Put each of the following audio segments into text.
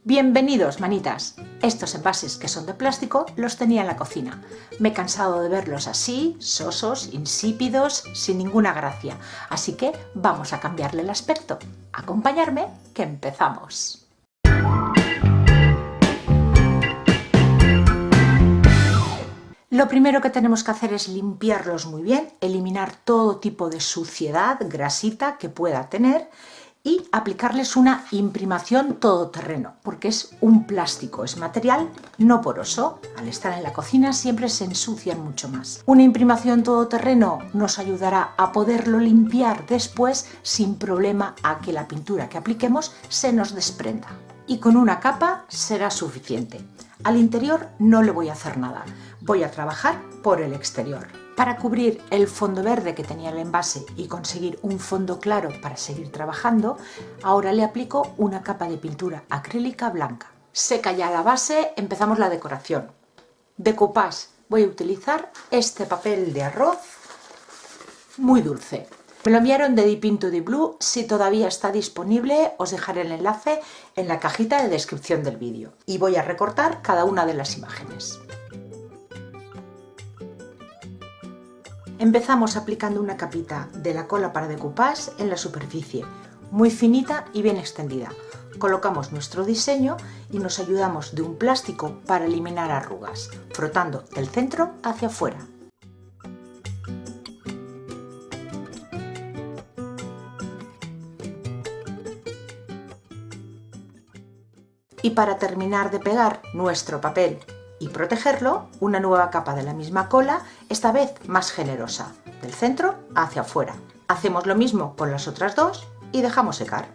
Bienvenidos, manitas. Estos envases que son de plástico los tenía en la cocina. Me he cansado de verlos así, sosos, insípidos, sin ninguna gracia. Así que vamos a cambiarle el aspecto. Acompañarme, que empezamos. Lo primero que tenemos que hacer es limpiarlos muy bien, eliminar todo tipo de suciedad, grasita que pueda tener y aplicarles una imprimación todoterreno, porque es un plástico, es material no poroso. Al estar en la cocina siempre se ensucian mucho más. Una imprimación todoterreno nos ayudará a poderlo limpiar después sin problema a que la pintura que apliquemos se nos desprenda. Y con una capa será suficiente. Al interior no le voy a hacer nada, voy a trabajar por el exterior. Para cubrir el fondo verde que tenía el envase y conseguir un fondo claro para seguir trabajando, ahora le aplico una capa de pintura acrílica blanca. Seca ya la base, empezamos la decoración. Decoupage, voy a utilizar este papel de arroz muy dulce. Me lo enviaron de Deep Into the Blue. Si todavía está disponible, os dejaré el enlace en la cajita de descripción del vídeo. Y voy a recortar cada una de las imágenes. Empezamos aplicando una capita de la cola para decoupage en la superficie, muy finita y bien extendida. Colocamos nuestro diseño y nos ayudamos de un plástico para eliminar arrugas, frotando del centro hacia afuera. Y para terminar de pegar nuestro papel y protegerlo, una nueva capa de la misma cola, esta vez más generosa, del centro hacia afuera. Hacemos lo mismo con las otras dos y dejamos secar.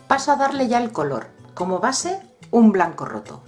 Paso a darle ya el color. Como base, un blanco roto.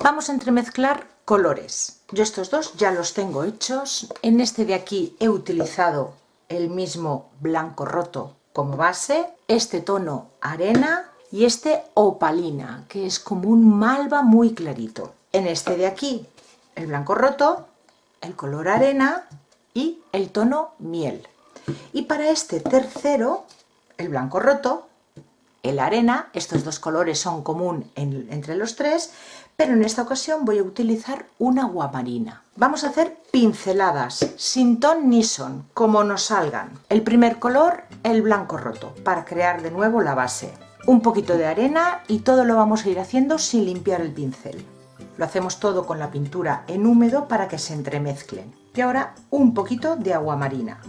Vamos a entremezclar colores. Yo estos dos ya los tengo hechos. En este de aquí he utilizado el mismo blanco roto como base, este tono arena y este opalina, que es como un malva muy clarito. En este de aquí el blanco roto, el color arena y el tono miel. Y para este tercero, el blanco roto, el arena, estos dos colores son común entre los tres, pero en esta ocasión voy a utilizar un aguamarina. Vamos a hacer pinceladas, sin ton ni son, como nos salgan. El primer color, el blanco roto, para crear de nuevo la base. Un poquito de arena y todo lo vamos a ir haciendo sin limpiar el pincel. Lo hacemos todo con la pintura en húmedo para que se entremezclen. Y ahora un poquito de aguamarina.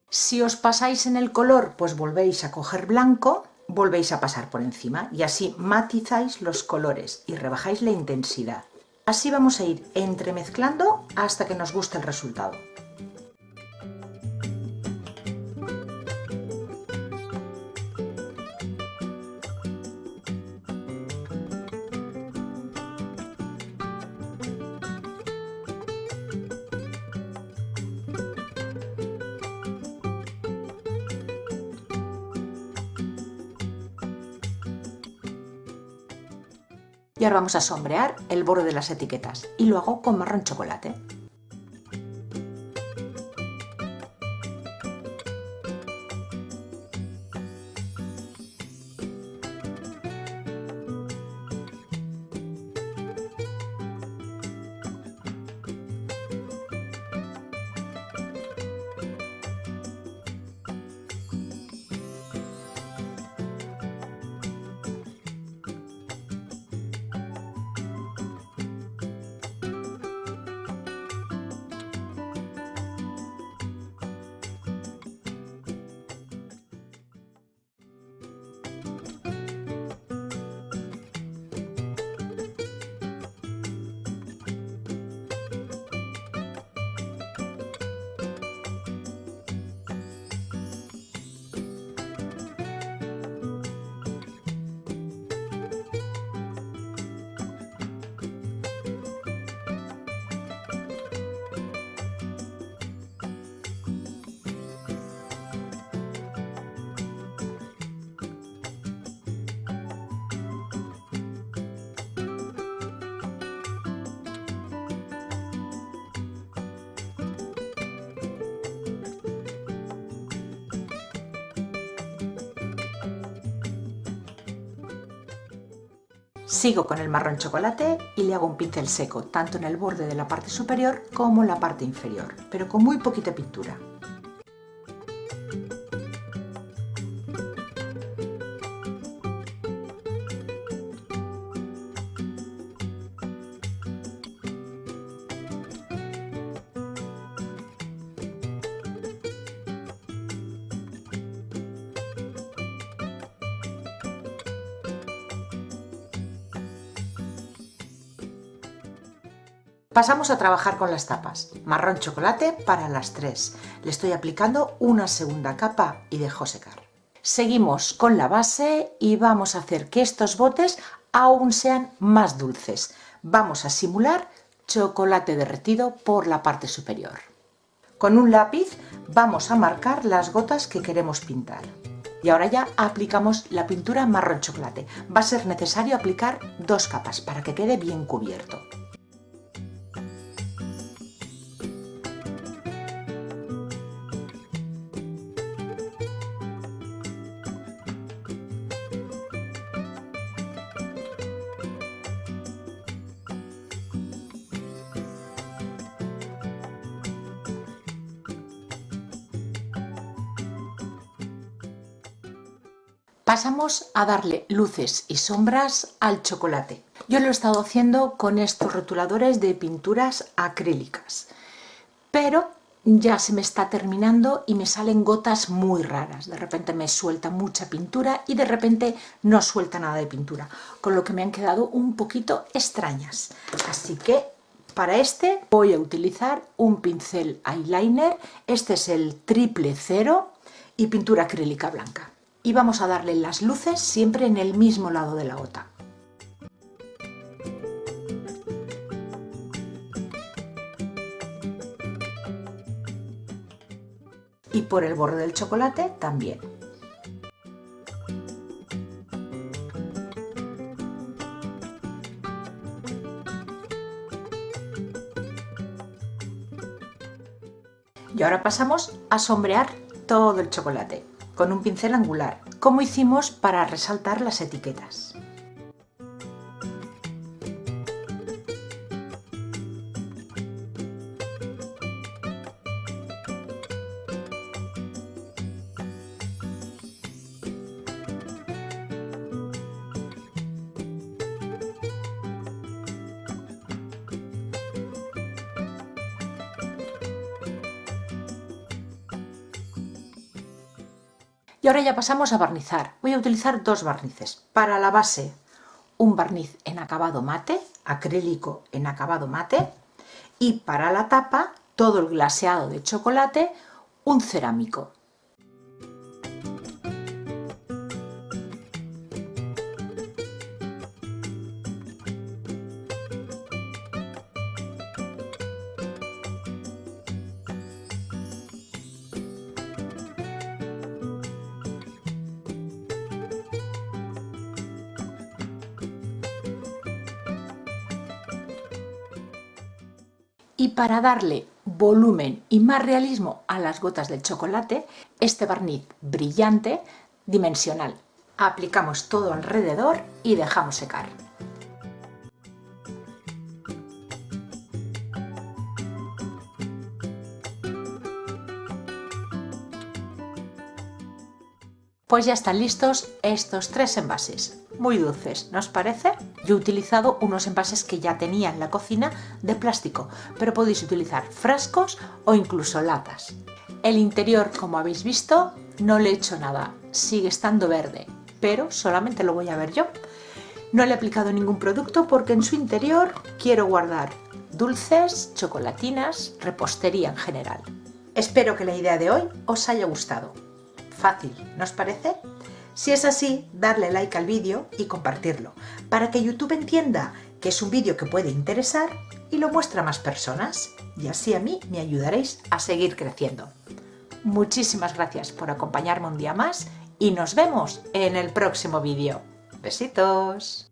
Si os pasáis en el color, pues volvéis a coger blanco, volvéis a pasar por encima y así matizáis los colores y rebajáis la intensidad. Así vamos a ir entremezclando hasta que nos guste el resultado. Y ahora vamos a sombrear el borde de las etiquetas y lo hago con marrón chocolate. Sigo con el marrón chocolate y le hago un pincel seco, tanto en el borde de la parte superior como en la parte inferior, pero con muy poquita pintura. Pasamos a trabajar con las tapas. Marrón chocolate para las 3. Le estoy aplicando una segunda capa y dejo secar. Seguimos con la base y vamos a hacer que estos botes aún sean más dulces. Vamos a simular chocolate derretido por la parte superior. Con un lápiz vamos a marcar las gotas que queremos pintar. Y ahora ya aplicamos la pintura marrón chocolate. Va a ser necesario aplicar 2 capas para que quede bien cubierto. Pasamos a darle luces y sombras al chocolate. Yo lo he estado haciendo con estos rotuladores de pinturas acrílicas, pero ya se me está terminando y me salen gotas muy raras. De repente me suelta mucha pintura y de repente no suelta nada de pintura, con lo que me han quedado un poquito extrañas. Así que para este voy a utilizar un pincel eyeliner. Este es el 000 y pintura acrílica blanca. Y vamos a darle las luces siempre en el mismo lado de la gota. Y por el borde del chocolate también. Y ahora pasamos a sombrear todo el chocolate con un pincel angular, como hicimos para resaltar las etiquetas. Y ahora ya pasamos a barnizar. Voy a utilizar 2 barnices. Para la base, un barniz en acabado mate, acrílico en acabado mate. Y para la tapa, todo el glaseado de chocolate, un cerámico. Y para darle volumen y más realismo a las gotas del chocolate, este barniz brillante dimensional. Aplicamos todo alrededor y dejamos secar. Pues ya están listos estos 3 envases. Muy dulces, ¿no os parece? Yo he utilizado unos envases que ya tenía en la cocina de plástico, pero podéis utilizar frascos o incluso latas. El interior, como habéis visto, no le he hecho nada, sigue estando verde, pero solamente lo voy a ver yo. No le he aplicado ningún producto porque en su interior quiero guardar dulces, chocolatinas, repostería en general. Espero que la idea de hoy os haya gustado. Fácil, ¿no os parece? Si es así, darle like al vídeo y compartirlo, para que YouTube entienda que es un vídeo que puede interesar y lo muestra a más personas, y así a mí me ayudaréis a seguir creciendo. Muchísimas gracias por acompañarme un día más y nos vemos en el próximo vídeo. ¡Besitos!